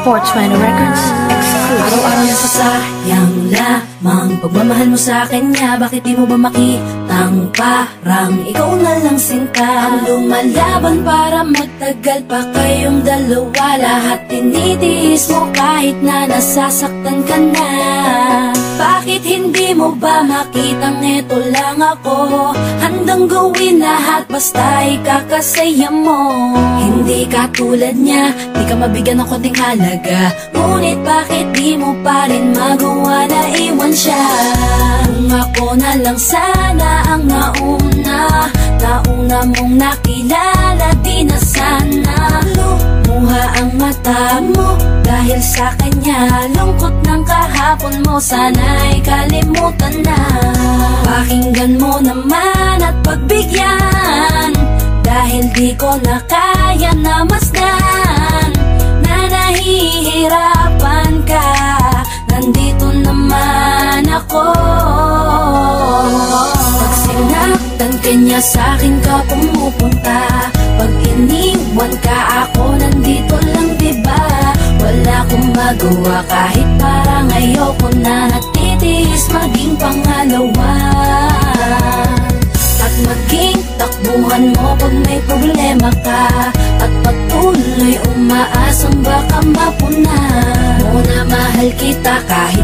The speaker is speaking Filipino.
420 Records exclusive. Araw-araw nasasayang lamang pagmamahal mo sa akin nga. Bakit di mo ba makitang parang ikaw na lang sinta ang lumalaban para magtagal pa kayong dalawa. Lahat tinitiis mo kahit na nasasaktan ka na. Bakit hindi mo ba makitang eto lang ako? Handang gawin lahat basta ikakasaya mo. Hindi ka tulad niya, di ka mabigyan ng konting halaga. Ngunit bakit di mo pa rin magawa na iwan siya? Kung ako na lang sana ang nauna mong nakilala, di na sana lumuha ang mata mo dahil sa kanya. Lungkot ng kahapon mo, sana'y kalimutan na. Pakinggan mo naman at pagbigyan, dahil di ko na kaya na masdan na nahihirapan ka. Nandito naman ako. Pag sinaktan ka niya, sa'kin ka pumupunta. Pag iniwan ka, ako nandito lang, diba? Wala akong magawa kahit parang ayoko na. Natitiis maging pangalawa at maging takbuhan mo pag may problema ka. At patuloy umaasang baka mapuna mo na mahal kita kahit